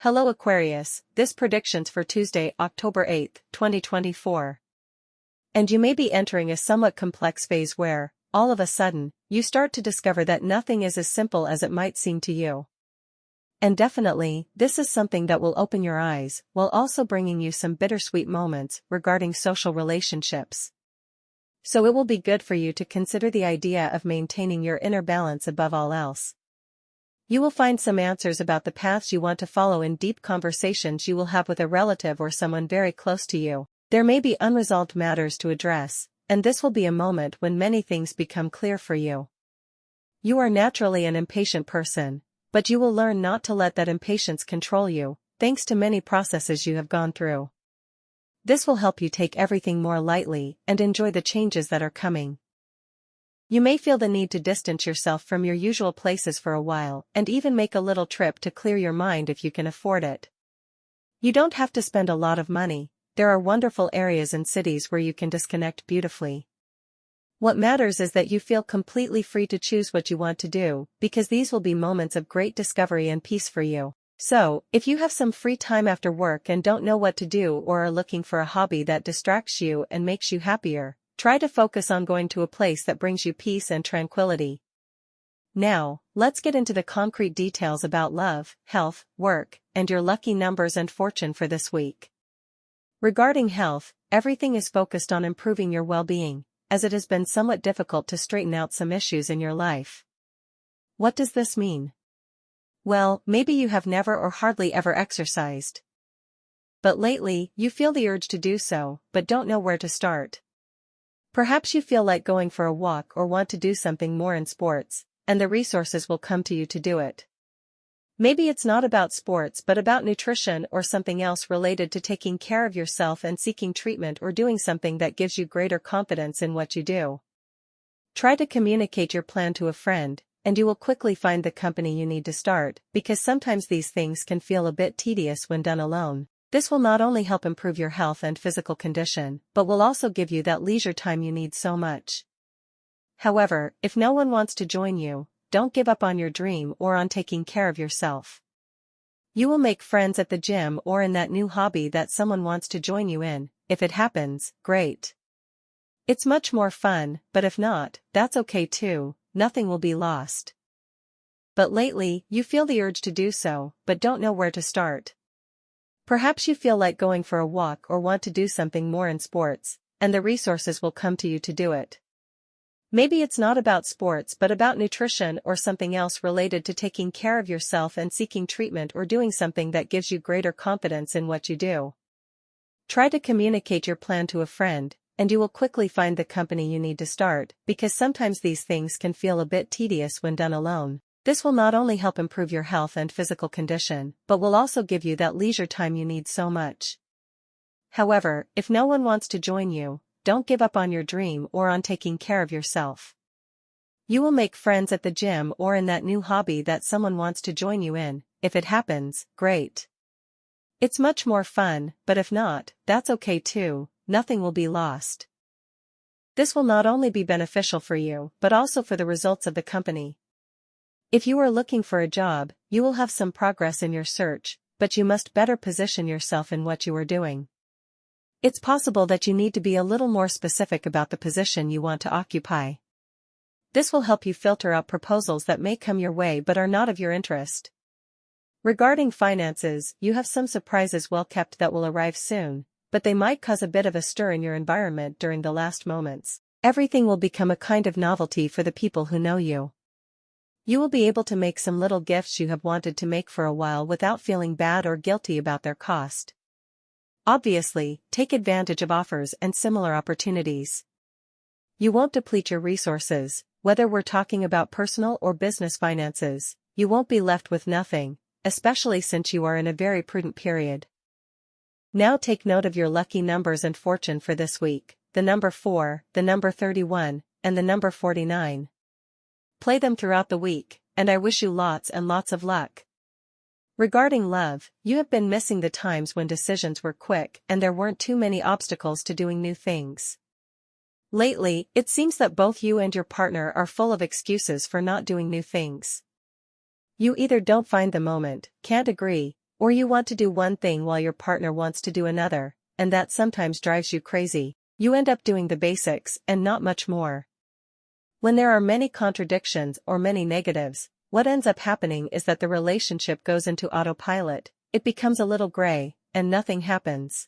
Hello Aquarius, this predictions for Tuesday, October 8, 2024. And you may be entering a somewhat complex phase where, all of a sudden, you start to discover that nothing is as simple as it might seem to you. And definitely, this is something that will open your eyes, while also bringing you some bittersweet moments regarding social relationships. So it will be good for you to consider the idea of maintaining your inner balance above all else. You will find some answers about the paths you want to follow in deep conversations you will have with a relative or someone very close to you. There may be unresolved matters to address, and this will be a moment when many things become clear for you. You are naturally an impatient person, but you will learn not to let that impatience control you, thanks to many processes you have gone through. This will help you take everything more lightly and enjoy the changes that are coming. You may feel the need to distance yourself from your usual places for a while and even make a little trip to clear your mind if you can afford it. You don't have to spend a lot of money, there are wonderful areas and cities where you can disconnect beautifully. What matters is that you feel completely free to choose what you want to do, because these will be moments of great discovery and peace for you. So, if you have some free time after work and don't know what to do or are looking for a hobby that distracts you and makes you happier, try to focus on going to a place that brings you peace and tranquility. Now, let's get into the concrete details about love, health, work, and your lucky numbers and fortune for this week. Regarding health, everything is focused on improving your well-being, as it has been somewhat difficult to straighten out some issues in your life. What does this mean? Well, maybe you have never or hardly ever exercised. But lately, you feel the urge to do so, but don't know where to start. Perhaps you feel like going for a walk or want to do something more in sports, and the resources will come to you to do it. Maybe it's not about sports but about nutrition or something else related to taking care of yourself and seeking treatment or doing something that gives you greater confidence in what you do. Try to communicate your plan to a friend, and you will quickly find the company you need to start, because sometimes these things can feel a bit tedious when done alone. This will not only help improve your health and physical condition, but will also give you that leisure time you need so much. However, if no one wants to join you, don't give up on your dream or on taking care of yourself. You will make friends at the gym or in that new hobby that someone wants to join you in. If it happens, great. It's much more fun, but if not, that's okay too, nothing will be lost. But lately, you feel the urge to do so, but don't know where to start. Perhaps you feel like going for a walk or want to do something more in sports, and the resources will come to you to do it. Maybe it's not about sports but about nutrition or something else related to taking care of yourself and seeking treatment or doing something that gives you greater confidence in what you do. Try to communicate your plan to a friend, and you will quickly find the company you need to start, because sometimes these things can feel a bit tedious when done alone. This will not only help improve your health and physical condition, but will also give you that leisure time you need so much. However, if no one wants to join you, don't give up on your dream or on taking care of yourself. You will make friends at the gym or in that new hobby that someone wants to join you in. If it happens, great. It's much more fun, but if not, that's okay too, nothing will be lost. This will not only be beneficial for you, but also for the results of the company. If you are looking for a job, you will have some progress in your search, but you must better position yourself in what you are doing. It's possible that you need to be a little more specific about the position you want to occupy. This will help you filter out proposals that may come your way but are not of your interest. Regarding finances, you have some surprises well kept that will arrive soon, but they might cause a bit of a stir in your environment during the last moments. Everything will become a kind of novelty for the people who know you. You will be able to make some little gifts you have wanted to make for a while without feeling bad or guilty about their cost. Obviously, take advantage of offers and similar opportunities. You won't deplete your resources, whether we're talking about personal or business finances. You won't be left with nothing, especially since you are in a very prudent period. Now take note of your lucky numbers and fortune for this week: the number 4, the number 31, and the number 49. Play them throughout the week, and I wish you lots and lots of luck. Regarding love, you have been missing the times when decisions were quick and there weren't too many obstacles to doing new things. Lately, it seems that both you and your partner are full of excuses for not doing new things. You either don't find the moment, can't agree, Or you want to do one thing while your partner wants to do another, and that sometimes drives you crazy. You end up doing the basics and not much more. When there are many contradictions or many negatives, what ends up happening is that the relationship goes into autopilot, it becomes a little gray, and nothing happens.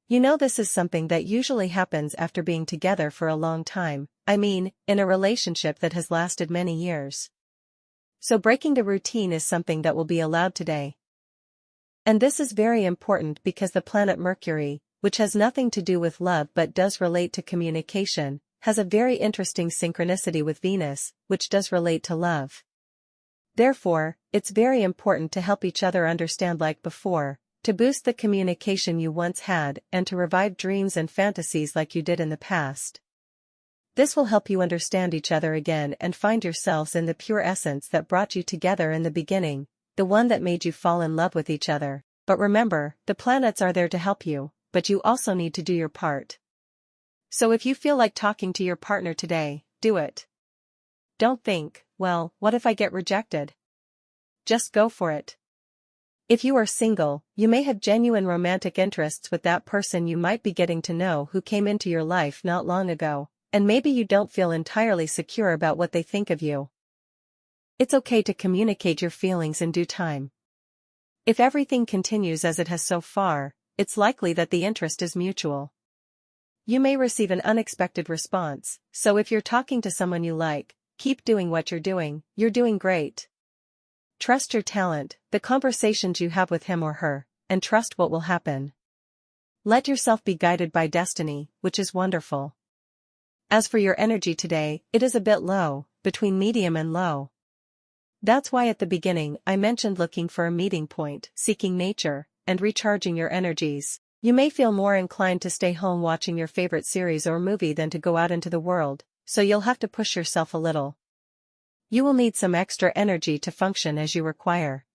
You know, this is something that usually happens after being together for a long time, I mean, in a relationship that has lasted many years. So breaking the routine is something that will be allowed today. And this is very important because the planet Mercury, which has nothing to do with love but does relate to communication, has a very interesting synchronicity with Venus, which does relate to love. Therefore, it's very important to help each other understand like before, to boost the communication you once had and to revive dreams and fantasies like you did in the past. This will help you understand each other again and find yourselves in the pure essence that brought you together in the beginning, the one that made you fall in love with each other. But remember, the planets are there to help you, but you also need to do your part. So if you feel like talking to your partner today, do it. Don't think, well, what if I get rejected? Just go for it. If you are single, you may have genuine romantic interests with that person you might be getting to know who came into your life not long ago, and maybe you don't feel entirely secure about what they think of you. It's okay to communicate your feelings in due time. If everything continues as it has so far, it's likely that the interest is mutual. You may receive an unexpected response, so if you're talking to someone you like, keep doing what you're doing great. Trust your talent, the conversations you have with him or her, and trust what will happen. Let yourself be guided by destiny, which is wonderful. As for your energy today, it is a bit low, between medium and low. That's why at the beginning I mentioned looking for a meeting point, seeking nature, and recharging your energies. You may feel more inclined to stay home watching your favorite series or movie than to go out into the world, so you'll have to push yourself a little. You will need some extra energy to function as you require.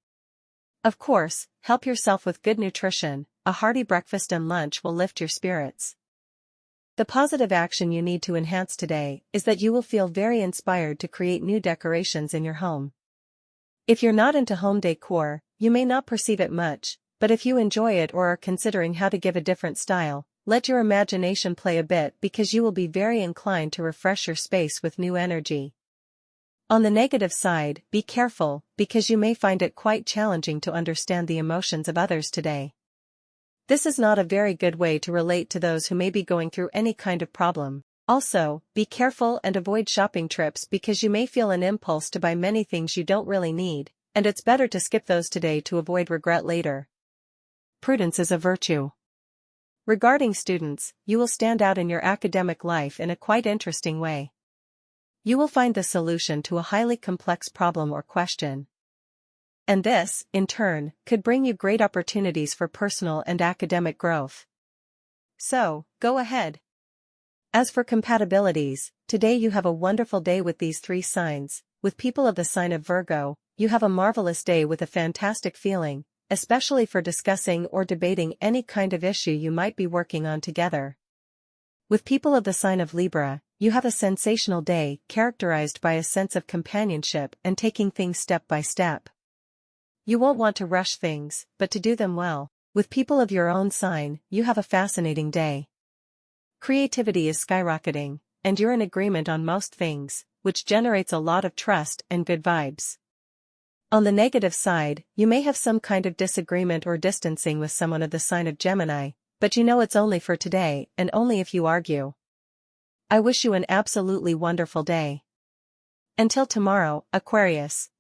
Of course, help yourself with good nutrition, a hearty breakfast and lunch will lift your spirits. The positive action you need to enhance today is that you will feel very inspired to create new decorations in your home. If you're not into home decor, you may not perceive it much, but if you enjoy it or are considering how to give a different style, let your imagination play a bit because you will be very inclined to refresh your space with new energy. On the negative side, be careful, because you may find it quite challenging to understand the emotions of others today. This is not a very good way to relate to those who may be going through any kind of problem. Also, be careful and avoid shopping trips because you may feel an impulse to buy many things you don't really need, and it's better to skip those today to avoid regret later. Prudence is a virtue. Regarding students, you will stand out in your academic life in a quite interesting way. You will find the solution to a highly complex problem or question. And this, in turn, could bring you great opportunities for personal and academic growth. So, go ahead. As for compatibilities, today you have a wonderful day with these three signs. With people of the sign of Virgo, you have a marvelous day with a fantastic feeling, especially for discussing or debating any kind of issue you might be working on together. With people of the sign of Libra, you have a sensational day characterized by a sense of companionship and taking things step by step. You won't want to rush things, but to do them well. With people of your own sign, you have a fascinating day. Creativity is skyrocketing, and you're in agreement on most things, which generates a lot of trust and good vibes. On the negative side, you may have some kind of disagreement or distancing with someone of the sign of Gemini, but you know it's only for today and only if you argue. I wish you an absolutely wonderful day. Until tomorrow, Aquarius.